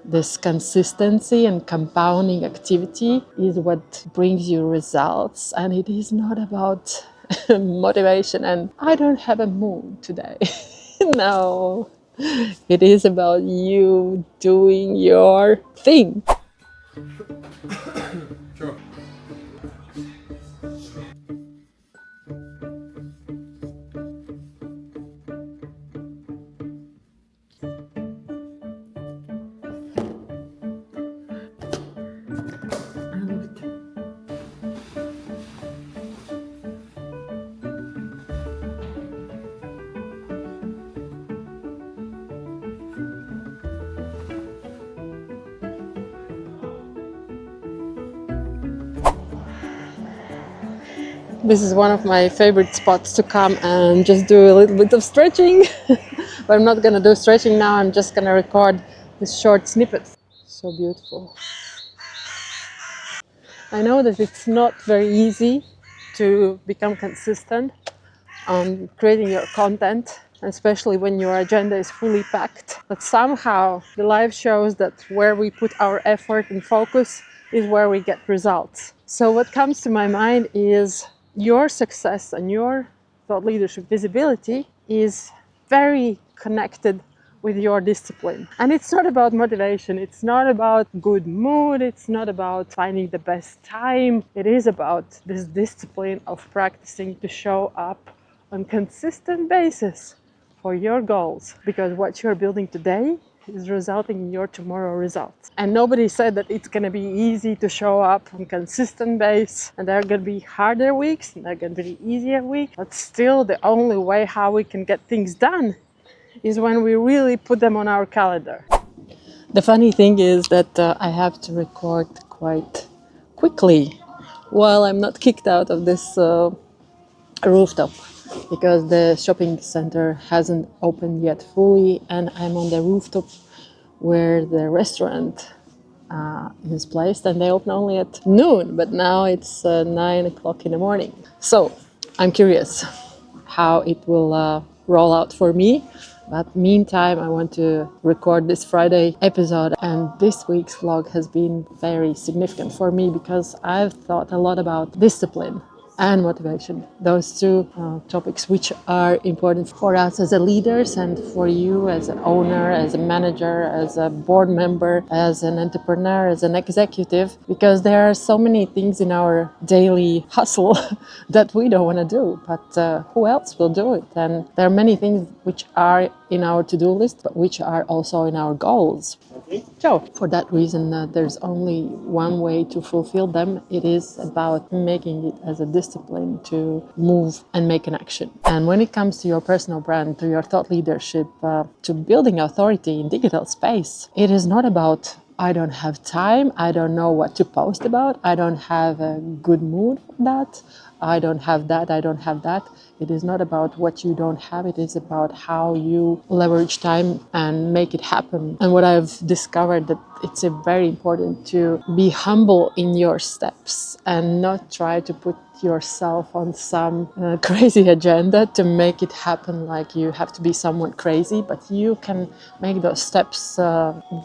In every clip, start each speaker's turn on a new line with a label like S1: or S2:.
S1: This consistency and compounding activity is what brings you results, and it is not about motivation and I don't have a mood today. No, it is about you doing your thing.
S2: Sure.
S1: This is one of my favorite spots to come and just do a little bit of stretching. But I'm not gonna do stretching now, I'm just gonna record this short snippet. So beautiful. I know that it's not very easy to become consistent on creating your content, especially when your agenda is fully packed. But somehow the life shows that where we put our effort and focus is where we get results. So what comes to my mind is your success and your thought leadership visibility is very connected with your discipline. And it's not about motivation, it's not about good mood, it's not about finding the best time. It is about this discipline of practicing to show up on consistent basis for your goals, because what you're building today is resulting in your tomorrow results. And nobody said that it's going to be easy to show up on consistent base, and there are going to be harder weeks and there are going to be easier weeks, but still the only way how we can get things done is when we really put them on our calendar. The funny thing is that I have to record quite quickly while I'm not kicked out of this rooftop, because the shopping center hasn't opened yet fully, and I'm on the rooftop where the restaurant is placed, and they open only at noon, but now it's 9 o'clock in the morning. So I'm curious how it will roll out for me. But meantime, I want to record this Friday episode, and this week's vlog has been very significant for me because I've thought a lot about discipline and motivation, those two topics which are important for us as a leaders and for you as an owner, as a manager, as a board member, as an entrepreneur, as an executive, because there are so many things in our daily hustle that we don't want to do, but who else will do it? And there are many things which are in our to-do list, but which are also in our goals. So for that reason, there's only one way to fulfill them. It is about making it as a discipline to move and make an action. And when it comes to your personal brand, to your thought leadership, to building authority in digital space, it is not about I don't have time, I don't know what to post about, I don't have a good mood for that, I don't have that, I don't have that. It is not about what you don't have, it is about how you leverage time and make it happen. And what I've discovered that it's very important to be humble in your steps and not try to put yourself on some crazy agenda to make it happen, like you have to be someone crazy, but you can make those steps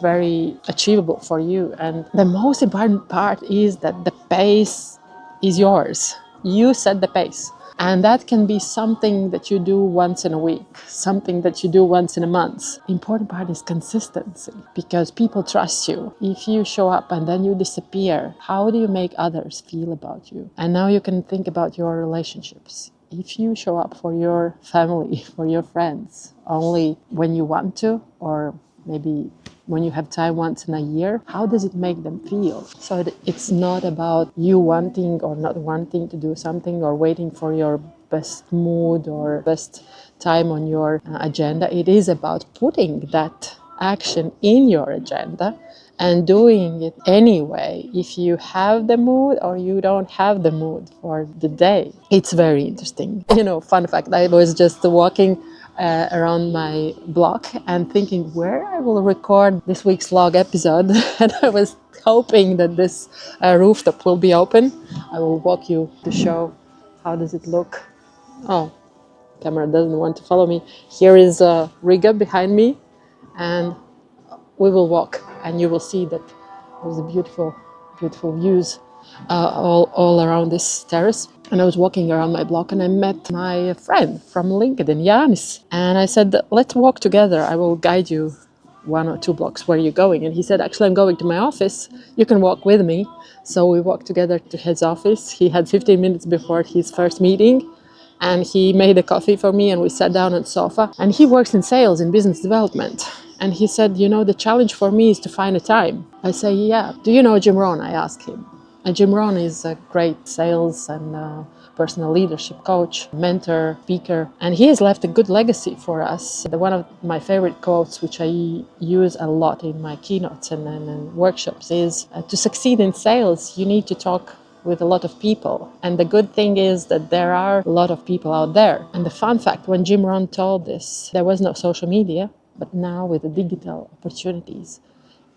S1: very achievable for you. And the most important part is that the pace is yours. You set the pace. And that can be something that you do once in a week, something that you do once in a month. The important part is consistency, because people trust you. If you show up and then you disappear, how do you make others feel about you? And now you can think about your relationships. If you show up for your family, for your friends, only when you want to, or maybe when you have time once in a year, how does it make them feel? So it's not about you wanting or not wanting to do something or waiting for your best mood or best time on your agenda. It is about putting that action in your agenda and doing it anyway, if you have the mood or you don't have the mood for the day. It's very interesting. Fun fact, I was just walking around my block and thinking where I will record this week's vlog episode, and I was hoping that this rooftop will be open. I will walk you to show how does it look. Oh, camera doesn't want to follow me. Here is Riga behind me, and we will walk and you will see that there's a beautiful, beautiful views all around this terrace. And I was walking around my block and I met my friend from LinkedIn, Yanis. And I said, let's walk together. I will guide you 1 or 2 blocks where you're going. And he said, actually, I'm going to my office. You can walk with me. So we walked together to his office. He had 15 minutes before his first meeting. And he made a coffee for me and we sat down on the sofa. And he works in sales, in business development. And he said, the challenge for me is to find a time. I say, yeah. Do you know Jim Rohn? I asked him. And Jim Rohn is a great sales and personal leadership coach, mentor, speaker, and he has left a good legacy for us. One of my favorite quotes, which I use a lot in my keynotes and workshops, is to succeed in sales, you need to talk with a lot of people. And the good thing is that there are a lot of people out there. And the fun fact, when Jim Rohn told this, there was no social media, but now with the digital opportunities,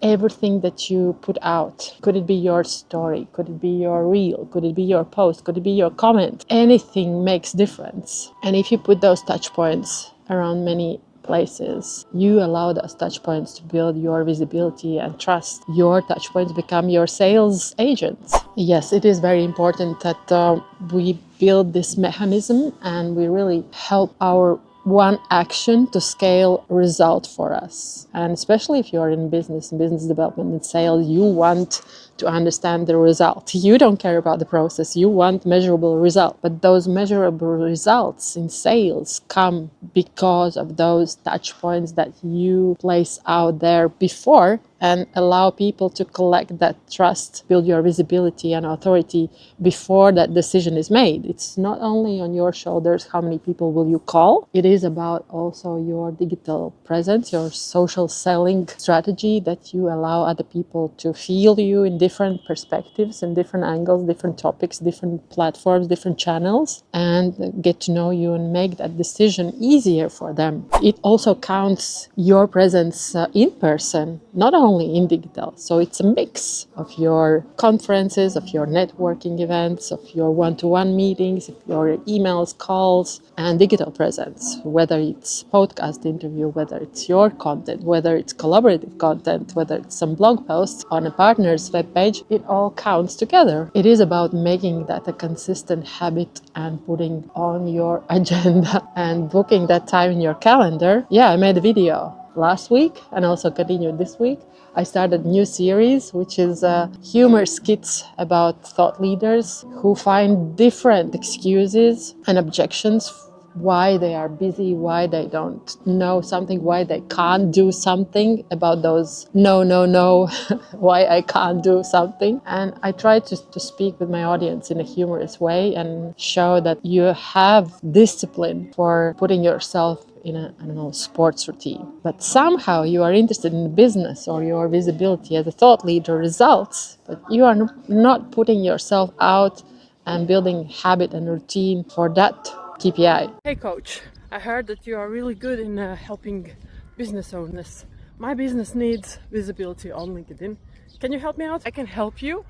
S1: everything that you put out, could it be your story, could it be your reel, could it be your post, could it be your comment, anything makes difference. And if you put those touch points around many places, you allow those touch points to build your visibility and trust. Your touch points become your sales agents. Yes, it is very important that we build this mechanism and we really help our one action to scale result for us. And especially if you're in business development and sales, you want to understand the result. You don't care about the process, you want measurable result. But those measurable results in sales come because of those touch points that you place out there before and allow people to collect that trust, build your visibility and authority before that decision is made. It's not only on your shoulders how many people will you call, it is about also your digital presence, your social selling strategy, that you allow other people to feel you in different perspectives and different angles, different topics, different platforms, different channels, and get to know you and make that decision easier for them. It also counts your presence in person, not only in digital. So it's a mix of your conferences, of your networking events, of your one-to-one meetings, of your emails, calls, and digital presence, whether it's podcast interview, whether it's your content, whether it's collaborative content, whether it's some blog posts on a partner's webpage, it all counts together. It is about making that a consistent habit and putting on your agenda and booking that time in your calendar. Yeah, I made a video last week and also continued this week. I started a new series, which is humor skits about thought leaders who find different excuses and objections why they are busy, why they don't know something, why they can't do something, about those no, why I can't do something. And I try to speak with my audience in a humorous way and show that you have discipline for putting yourself in a sports routine. But somehow you are interested in business or your visibility as a thought leader results, but you are not putting yourself out and building habit and routine for that KPI. Hey coach, I heard that you are really good in helping business owners. My business needs visibility on LinkedIn. Can you help me out? I can help you,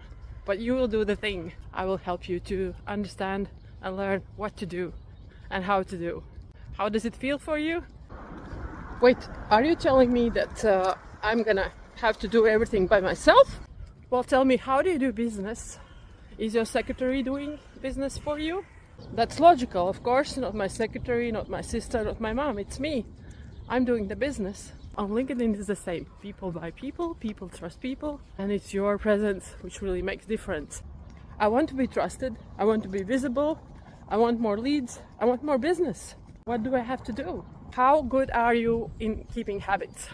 S1: but you will do the thing. I will help you to understand and learn what to do and how to do. How does it feel for you? Wait, are you telling me that I'm gonna have to do everything by myself? Well, tell me, how do you do business? Is your secretary doing business for you? That's logical, of course. Not my secretary, not my sister, not my mom. It's me. I'm doing the business. On LinkedIn it's the same. People buy people, people trust people, and it's your presence which really makes difference. I want to be trusted. I want to be visible. I want more leads. I want more business. What do I have to do? How good are you in keeping habits?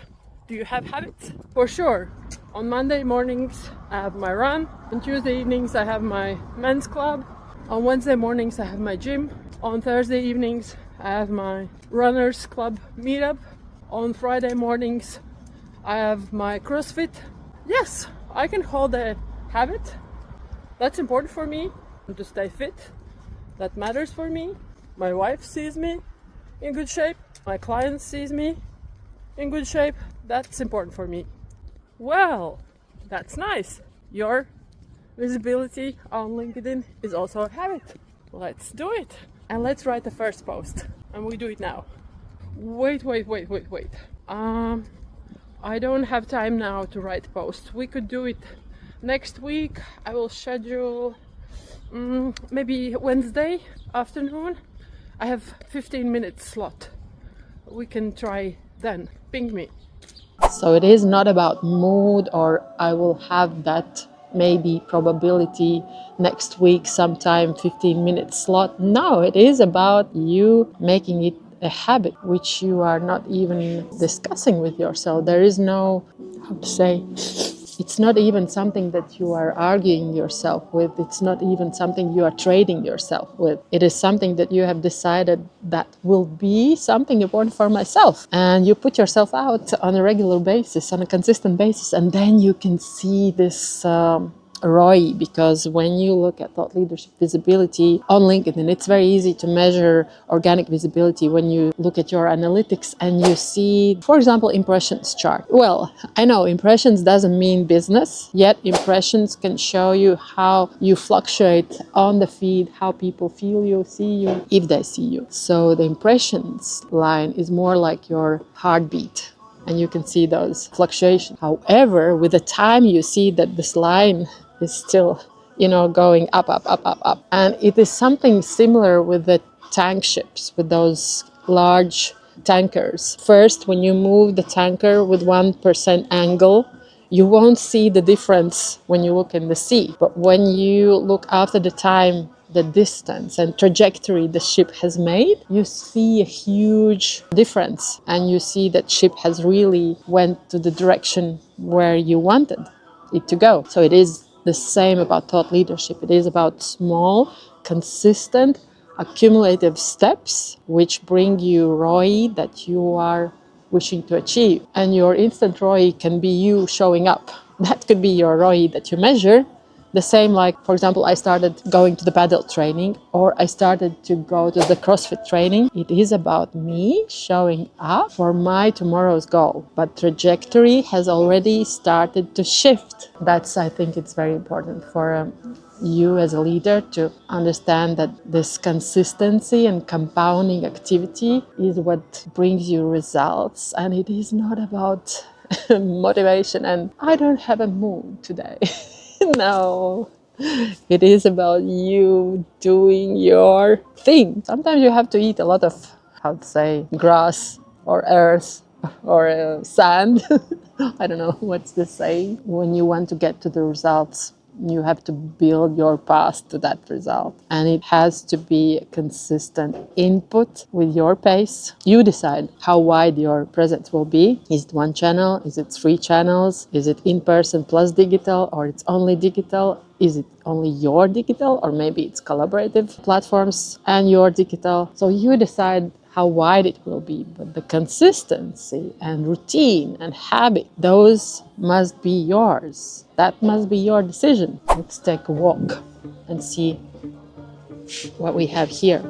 S1: Do you have habits? For sure. On Monday mornings I have my run. On Tuesday evenings I have my men's club. On Wednesday mornings I have my gym. On Thursday evenings I have my runners club meetup. On Friday mornings I have my CrossFit. Yes, I can hold a habit. That's important for me to stay fit. That matters for me. My wife sees me in good shape. My client sees me in good shape. That's important for me. Well, that's nice. Your visibility on LinkedIn is also a habit. Let's do it. And let's write the first post. And we do it now. Wait. I don't have time now to write posts. We could do it next week. I will schedule maybe Wednesday afternoon. I have 15-minute slot. We can try then. Ping me. So it is not about mood or I will have that maybe probability next week sometime 15-minute slot. No, it is about you making it a habit which you are not even discussing with yourself. There is no, how to say, it's not even something that you are arguing yourself with. It's not even something you are trading yourself with. It is something that you have decided that will be something important for myself. And you put yourself out on a regular basis, on a consistent basis, and then you can see this ROI, because when you look at thought leadership visibility on LinkedIn, it's very easy to measure organic visibility when you look at your analytics and you see, for example, impressions chart. Well, I know impressions doesn't mean business, yet impressions can show you how you fluctuate on the feed, how people feel you, see you, if they see you. So the impressions line is more like your heartbeat, and you can see those fluctuations. However, with the time you see that this line is still, going up, up, up, up, up. And it is something similar with the tank ships, with those large tankers. First, when you move the tanker with 1% angle, you won't see the difference when you look in the sea. But when you look after the time, the distance and trajectory the ship has made, you see a huge difference, and you see that ship has really went to the direction where you wanted it to go. So it is the same about thought leadership. It is about small, consistent, accumulative steps which bring you ROI that you are wishing to achieve. And your instant ROI can be you showing up. That could be your ROI that you measure. The same, like, for example, I started going to the paddle training, or I started to go to the CrossFit training. It is about me showing up for my tomorrow's goal. But trajectory has already started to shift. That's, I think it's very important for you as a leader to understand that this consistency and compounding activity is what brings you results. And it is not about motivation and I don't have a mood today. No, it is about you doing your thing. Sometimes you have to eat a lot of, how to say, grass or earth or sand. I don't know what's the saying. When you want to get to the results, you have to build your path to that result. And it has to be a consistent input with your pace. You decide how wide your presence will be. Is it one channel? Is it 3 channels? Is it in-person plus digital, or it's only digital? Is it only your digital, or maybe it's collaborative platforms and your digital? So you decide how wide it will be, but the consistency and routine and habit, those must be yours. That must be your decision. Let's take a walk and see what we have here,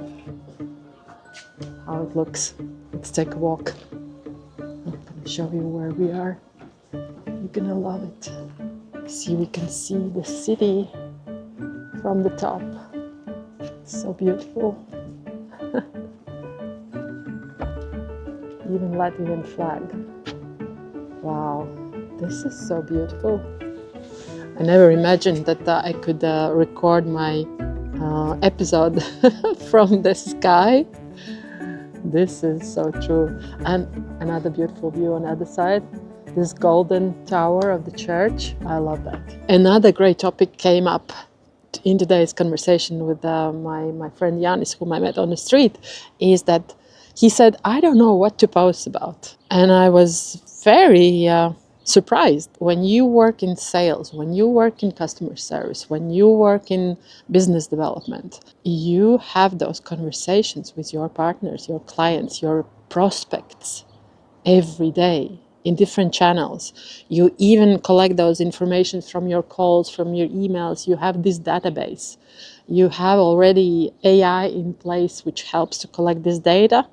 S1: how it looks. Let's take a walk. I'm gonna show you where we are. You're gonna love it. See, we can see the city from the top. It's so beautiful. Even Latvian flag. Wow, this is so beautiful. I never imagined that I could record my episode from the sky. This is so true. And another beautiful view on the other side. This golden tower of the church. I love that. Another great topic came up in today's conversation with my friend Yanis, whom I met on the street, is that he said, I don't know what to post about. And I was very surprised. When you work in sales, when you work in customer service, when you work in business development, you have those conversations with your partners, your clients, your prospects every day in different channels. You even collect those information from your calls, from your emails. You have this database. You have already AI in place which helps to collect this data.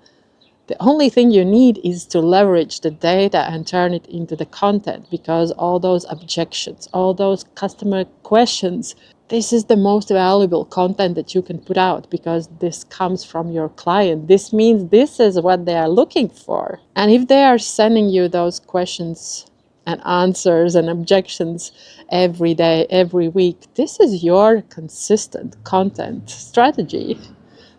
S1: The only thing you need is to leverage the data and turn it into the content, because all those objections, all those customer questions, this is the most valuable content that you can put out, because this comes from your client. This means this is what they are looking for. And if they are sending you those questions and answers and objections every day, every week. This is your consistent content strategy.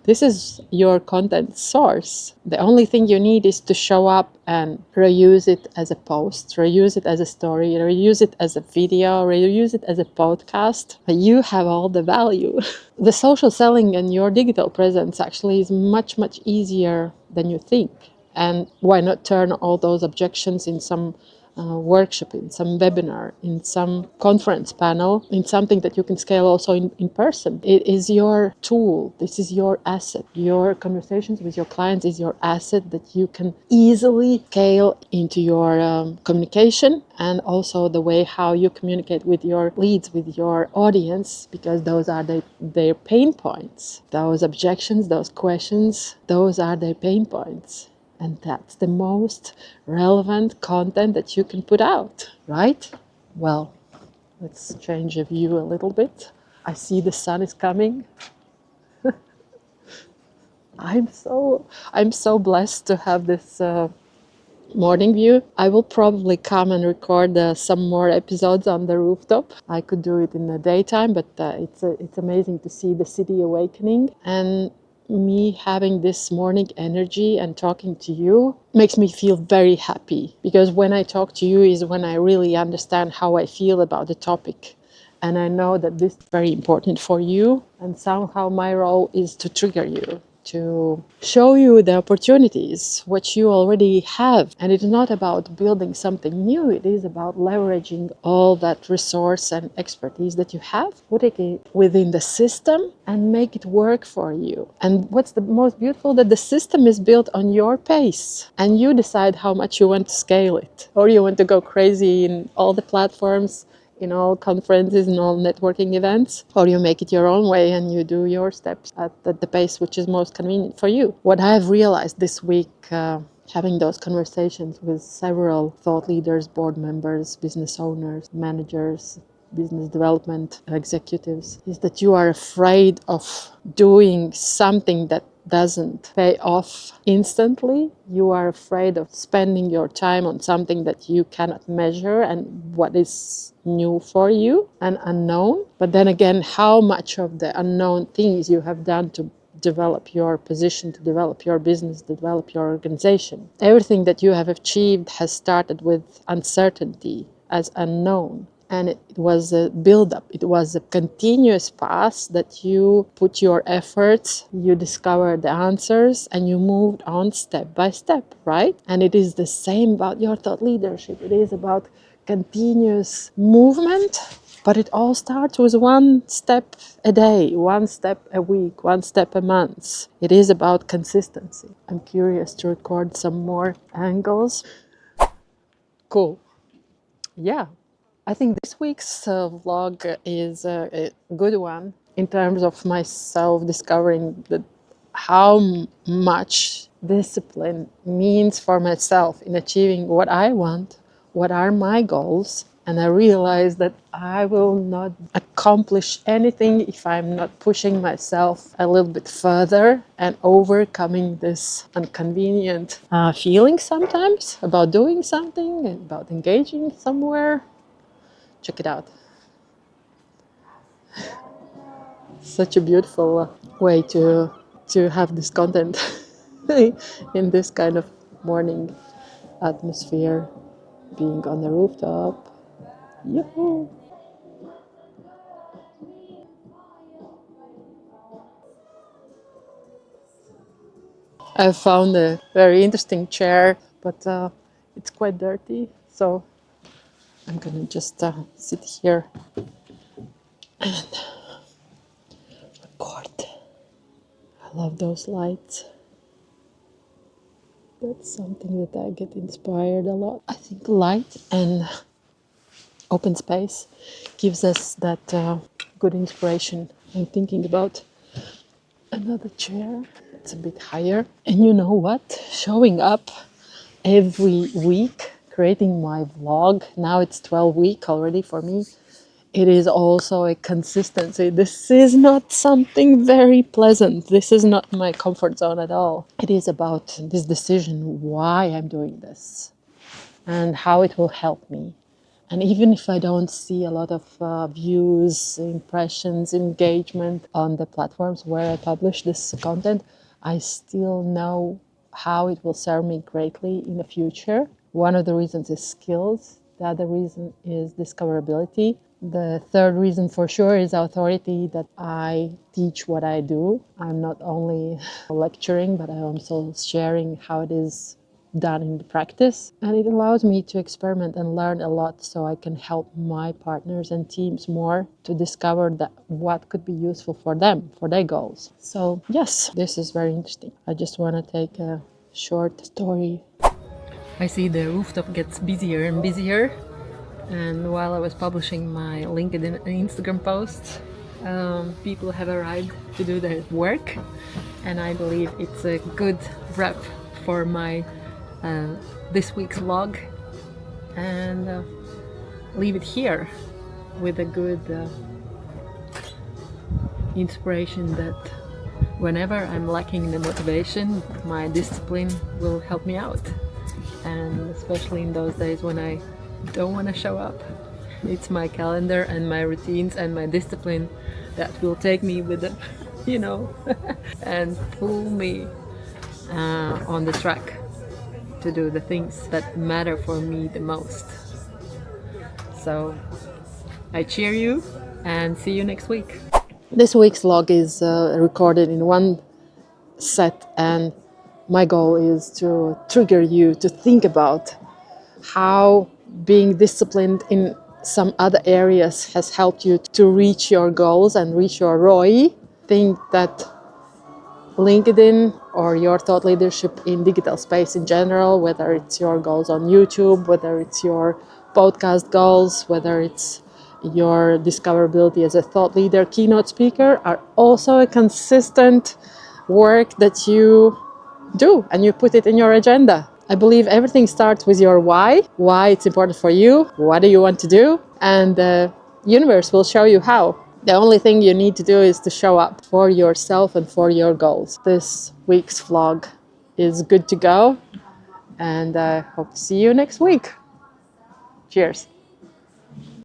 S1: This is your content source. The only thing you need is to show up and reuse it as a post, reuse it as a story, reuse it as a video, reuse it as a podcast. You have all the value. The social selling and your digital presence actually is much, much easier than you think. And why not turn all those objections in some workshop, in some webinar, in some conference panel, in something that you can scale also in person. It is your tool. This is your asset. Your conversations with your clients is your asset that you can easily scale into your communication, and also the way how you communicate with your leads, with your audience, because those are their pain points. Those objections, those questions, those are their pain points. And that's the most relevant content that you can put out, right? Well, let's change the view a little bit. I see the sun is coming. I'm so blessed to have this morning view. I will probably come and record some more episodes on the rooftop. I could do it in the daytime, but it's amazing to see the city awakening. And me having this morning energy and talking to you makes me feel very happy, because when I talk to you is when I really understand how I feel about the topic. And I know that this is very important for you, and somehow my role is to trigger you, to show you the opportunities, what you already have. And it's not about building something new, it is about leveraging all that resource and expertise that you have, putting it within the system and make it work for you. And what's the most beautiful, that the system is built on your pace, and you decide how much you want to scale it, or you want to go crazy in all the platforms, in all conferences and all networking events, or you make it your own way and you do your steps at the pace which is most convenient for you. What I've realized this week, having those conversations with several thought leaders, board members, business owners, managers, business development executives, is that you are afraid of doing something that doesn't pay off instantly. You are afraid of spending your time on something that you cannot measure and what is new for you and unknown. But then again, how much of the unknown things you have done to develop your position, to develop your business, to develop your organization. Everything that you have achieved has started with uncertainty as unknown. And it was a build-up. It was a continuous path that you put your efforts, you discovered the answers, and you moved on step by step, right? And it is the same about your thought leadership. It is about continuous movement, but it all starts with one step a day, one step a week, one step a month. It is about consistency. I'm curious to record some more angles. Cool. Yeah. I think this week's vlog is a good one in terms of myself discovering how much discipline means for myself in achieving what I want, what are my goals. And I realize that I will not accomplish anything if I'm not pushing myself a little bit further and overcoming this inconvenient feeling sometimes about doing something, about engaging somewhere. Check it out. Such a beautiful way to have this content in this kind of morning atmosphere, being on the rooftop. Yoo-hoo. I found a very interesting chair, but it's quite dirty, so I'm gonna just sit here and record. I love those lights. That's something that I get inspired a lot. I think light and open space gives us that good inspiration. I'm thinking about another chair. It's a bit higher. And you know what? Showing up every week, creating my vlog. Now it's 12 week already for me. It is also a consistency. This is not something very pleasant. This is not my comfort zone at all. It is about this decision, why I'm doing this and how it will help me. And even if I don't see a lot of views, impressions, engagement on the platforms where I publish this content, I still know how it will serve me greatly in the future. One of the reasons is skills. The other reason is discoverability. The third reason for sure is authority, that I teach what I do. I'm not only lecturing, but I'm also sharing how it is done in the practice. And it allows me to experiment and learn a lot, so I can help my partners and teams more to discover that what could be useful for them, for their goals. So yes, this is very interesting. I just want to take a short story. I see the rooftop gets busier and busier. And while I was publishing my LinkedIn and Instagram posts, people have arrived to do their work. And I believe it's a good wrap for my this week's vlog, and leave it here with a good inspiration that whenever I'm lacking the motivation, my discipline will help me out. And especially in those days when I don't want to show up, it's my calendar and my routines and my discipline that will take me with the, and pull me on the track to do the things that matter for me the most. So I cheer you and see you next week. This week's vlog is recorded in one set, and my goal is to trigger you to think about how being disciplined in some other areas has helped you to reach your goals and reach your ROI. Think that LinkedIn or your thought leadership in digital space in general, whether it's your goals on YouTube, whether it's your podcast goals, whether it's your discoverability as a thought leader, keynote speaker, are also a consistent work that you do and you put it in your agenda. I believe everything starts with your why it's important for you, what do you want to do, and the universe will show you how. The only thing you need to do is to show up for yourself and for your goals. This week's vlog is good to go, and I hope to see you next week. Cheers.